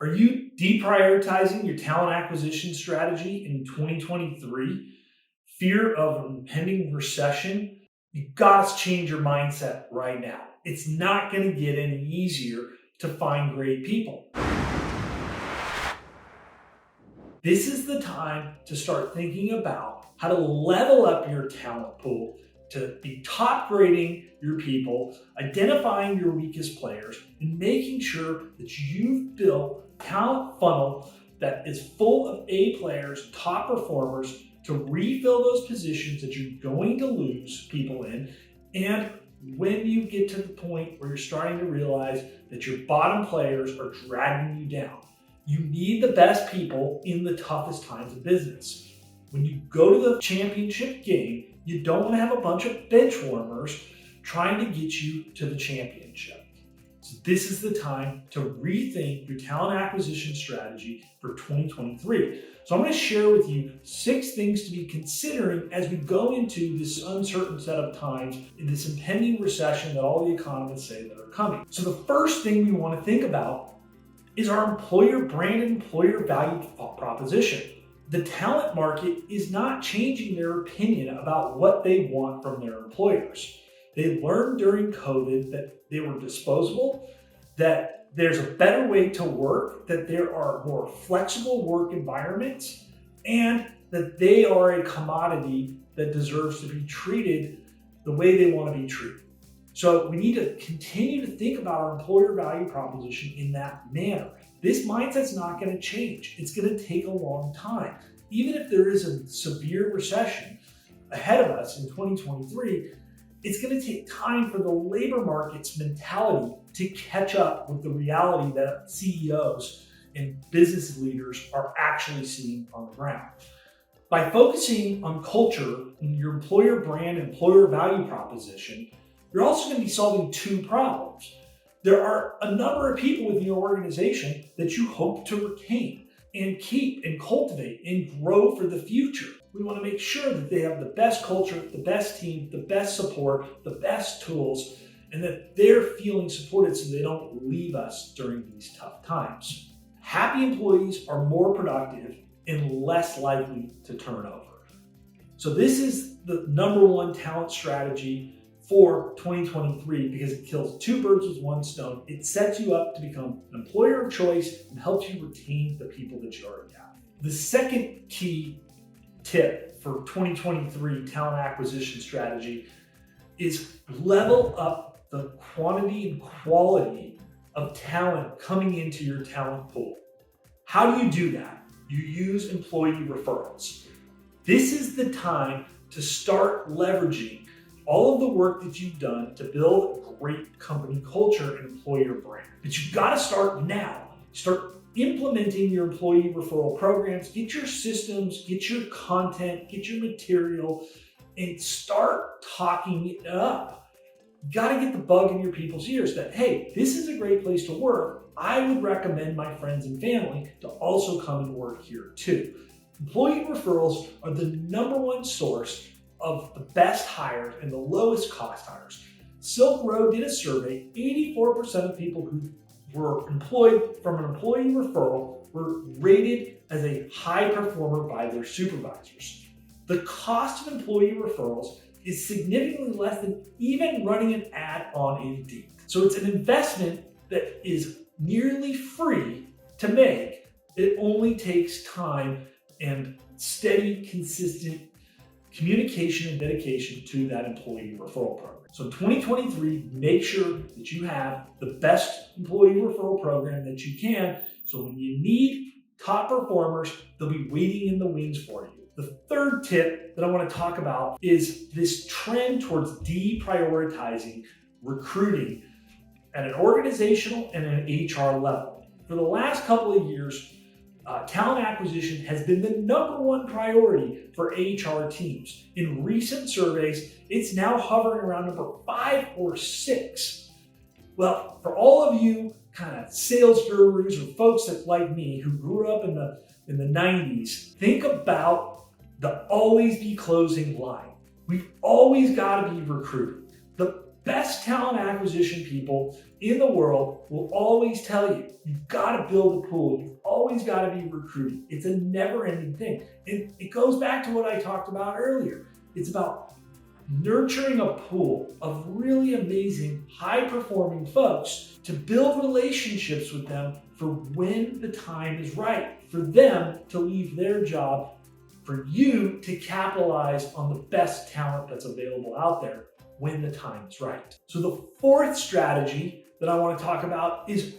Are you deprioritizing your talent acquisition strategy in 2023? Fear of an impending recession? You gotta change your mindset right now. It's not gonna get any easier to find great people. This is the time to start thinking about how to level up your talent pool, to be top grading your people, identifying your weakest players, and making sure that you've built a talent funnel that is full of A players, top performers, to refill those positions that you're going to lose people in. And when you get to the point where you're starting to realize that your bottom players are dragging you down, you need the best people in the toughest times of business. When you go to the championship game, you don't want to have a bunch of bench warmers trying to get you to the championship. So this is the time to rethink your talent acquisition strategy for 2023. So I'm going to share with you 6 things to be considering as we go into this uncertain set of times in this impending recession that all the economists say that are coming. So the first thing we want to think about is our employer brand and employer value proposition. The talent market is not changing their opinion about what they want from their employers. They learned during COVID that they were disposable, that there's a better way to work, that there are more flexible work environments, and that they are a commodity that deserves to be treated the way they want to be treated. So we need to continue to think about our employer value proposition in that manner. This mindset's not going to change. It's going to take a long time. Even if there is a severe recession ahead of us in 2023, it's going to take time for the labor market's mentality to catch up with the reality that CEOs and business leaders are actually seeing on the ground. By focusing on culture and your employer brand and employer value proposition, you're also going to be solving 2 problems. There are a number of people within your organization that you hope to retain and keep and cultivate and grow for the future. We want to make sure that they have the best culture, the best team, the best support, the best tools, and that they're feeling supported so they don't leave us during these tough times. Happy employees are more productive and less likely to turn over. So this is the number 1 talent strategy for 2023 because it kills 2 birds with 1 stone. It sets you up to become an employer of choice and helps you retain the people that you already have. The second key tip for 2023 talent acquisition strategy is level up the quantity and quality of talent coming into your talent pool. How do you do that? You use employee referrals. This is the time to start leveraging all of the work that you've done to build a great company culture and employer brand. But you've got to start now. Start implementing your employee referral programs, get your systems, get your content, get your material, and start talking it up. You got to get the bug in your people's ears that, hey, this is a great place to work. I would recommend my friends and family to also come and work here too. Employee referrals are the number 1 source of the best hires and the lowest cost hires. Silk Road did a survey. 84% of people who were employed from an employee referral were rated as a high performer by their supervisors. The cost of employee referrals is significantly less than even running an ad on Indeed. So it's an investment that is nearly free to make. It only takes time and steady, consistent communication and dedication to that employee referral program. So in 2023, make sure that you have the best employee referral program that you can, so when you need top performers, they'll be waiting in the wings for you. The third tip that I want to talk about is this trend towards deprioritizing recruiting at an organizational and an HR level. For the last couple of years, talent acquisition has been the number 1 priority for HR teams. In recent surveys, it's now hovering around number 5 or 6. Well, for all of you kind of sales gurus or folks that like me who grew up in the 90s, think about the always be closing line. We've always got to be recruiting. The best talent acquisition people in the world will always tell you, you've got to build a pool. You've always got to be recruiting. It's a never-ending thing. It goes back to what I talked about earlier. It's about nurturing a pool of really amazing, high-performing folks to build relationships with them for when the time is right, for them to leave their job, for you to capitalize on the best talent that's available out there when the time is right. So the fourth strategy that I want to talk about is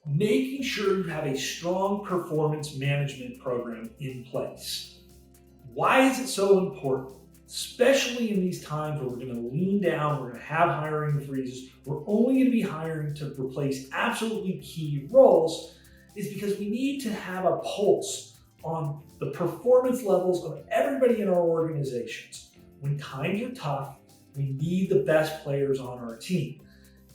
making sure you have a strong performance management program in place. Why is it so important? Especially in these times where we're going to lean down, we're going to have hiring freezes, we're only going to be hiring to replace absolutely key roles, is because we need to have a pulse on the performance levels of everybody in our organizations. When times are tough, we need the best players on our team.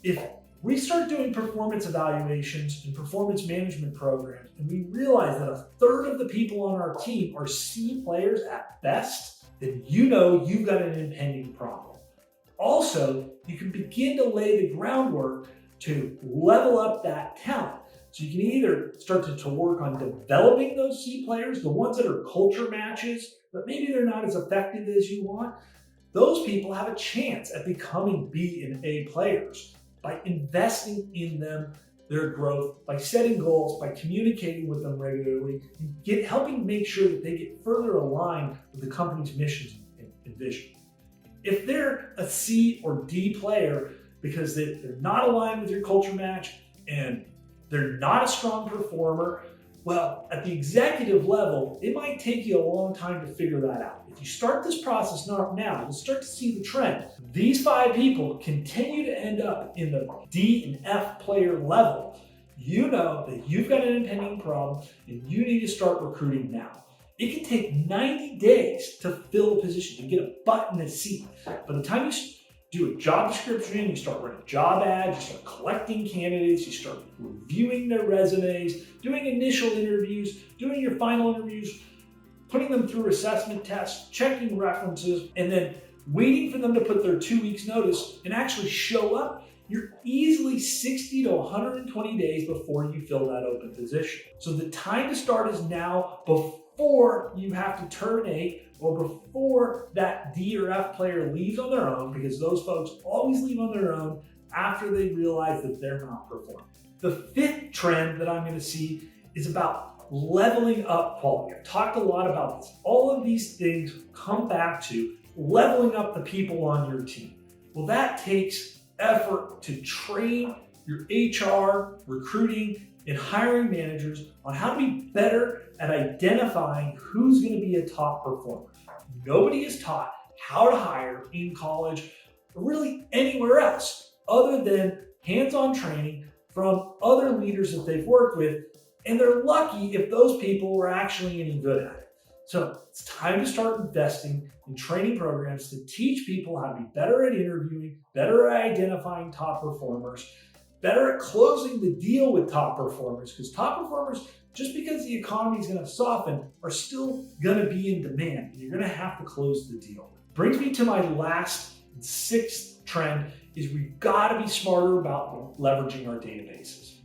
If we start doing performance evaluations and performance management programs, and we realize that a third of the people on our team are C players at best, then you know you've got an impending problem. Also, you can begin to lay the groundwork to level up that talent. So you can either start to work on developing those C players, the ones that are culture matches, but maybe they're not as effective as you want. Those people have a chance at becoming B and A players by investing in them, their growth, by setting goals, by communicating with them regularly, and helping make sure that they get further aligned with the company's missions and vision. If they're a C or D player because they're not aligned with your culture match and they're not a strong performer, well, at the executive level, it might take you a long time to figure that out. If you start this process now, you'll start to see the trend. These 5 people continue to end up in the D and F player level. You know that you've got an impending problem and you need to start recruiting now. It can take 90 days to fill a position, to get a butt in a seat. By the time you do a job description, you start writing job ads, you start collecting candidates, you start reviewing their resumes, doing initial interviews, doing your final interviews, putting them through assessment tests, checking references, and then waiting for them to put their 2 weeks notice and actually show up. You're easily 60 to 120 days before you fill that open position. So the time to start is now, before you have to terminate or before that D or F player leaves on their own, because those folks always leave on their own after they realize that they're not performing. The 5th trend that I'm going to see is about leveling up quality. I've talked a lot about this. All of these things come back to leveling up the people on your team. Well, that takes effort to train your HR, recruiting, and hiring managers on how to be better at identifying who's going to be a top performer. Nobody is taught how to hire in college or really anywhere else other than hands-on training from other leaders that they've worked with, and they're lucky if those people were actually any good at it. So it's time to start investing in training programs to teach people how to be better at interviewing, better at identifying top performers, better at closing the deal with top performers, because top performers, just because the economy is going to soften, are still going to be in demand, and you're going to have to close the deal. Brings me to my last and 6th trend, is we've got to be smarter about leveraging our databases.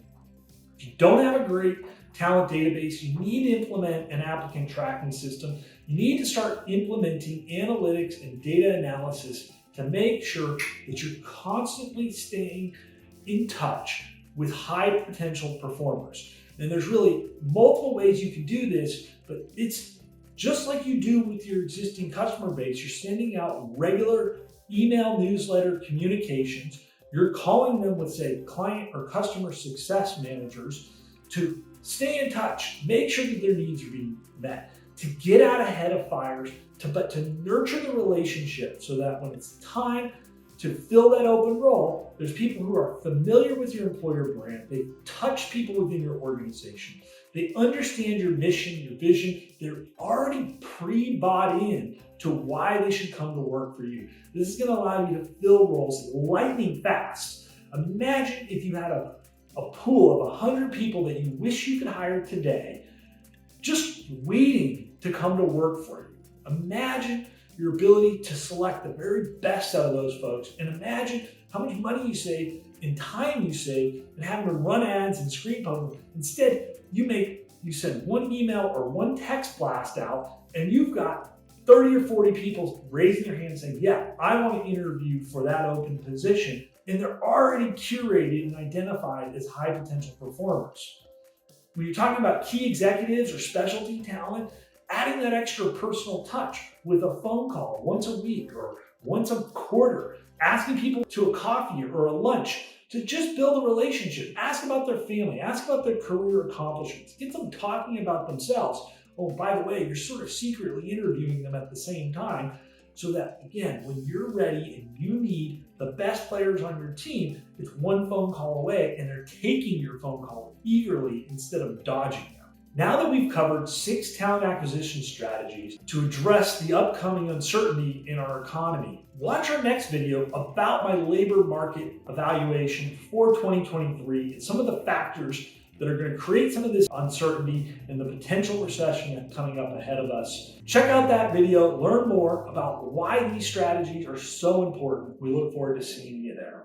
If you don't have a great talent database, you need to implement an applicant tracking system. You need to start implementing analytics and data analysis to make sure that you're constantly staying in touch with high potential performers. And there's really multiple ways you can do this, but it's just like you do with your existing customer base. You're sending out regular email, newsletter communications. You're calling them with, say, client or customer success managers to stay in touch, make sure that their needs are being met, to get out ahead of fires, but to nurture the relationship so that when it's time to fill that open role, there's people who are familiar with your employer brand. They touch people within your organization. They understand your mission, your vision. They're already pre-bought in to why they should come to work for you. This is going to allow you to fill roles lightning fast. Imagine if you had a pool of 100 people that you wish you could hire today, just waiting to come to work for you. Imagine your ability to select the very best out of those folks, and imagine how much money you save and time you save and having to run ads and screen posts. Instead, you send one email or one text blast out and you've got 30 or 40 people raising their hand saying, yeah, I want to interview for that open position. And they're already curated and identified as high potential performers. When you're talking about key executives or specialty talent, adding that extra personal touch with a phone call once a week or once a quarter, asking people to a coffee or a lunch to just build a relationship. Ask about their family, ask about their career accomplishments, get them talking about themselves. Oh, by the way, you're sort of secretly interviewing them at the same time so that, again, when you're ready and you need the best players on your team, it's one phone call away and they're taking your phone call eagerly instead of dodging them. Now that we've covered 6 talent acquisition strategies to address the upcoming uncertainty in our economy, watch our next video about my labor market evaluation for 2023 and some of the factors that are going to create some of this uncertainty and the potential recession that's coming up ahead of us. Check out that video, learn more about why these strategies are so important. We look forward to seeing you there.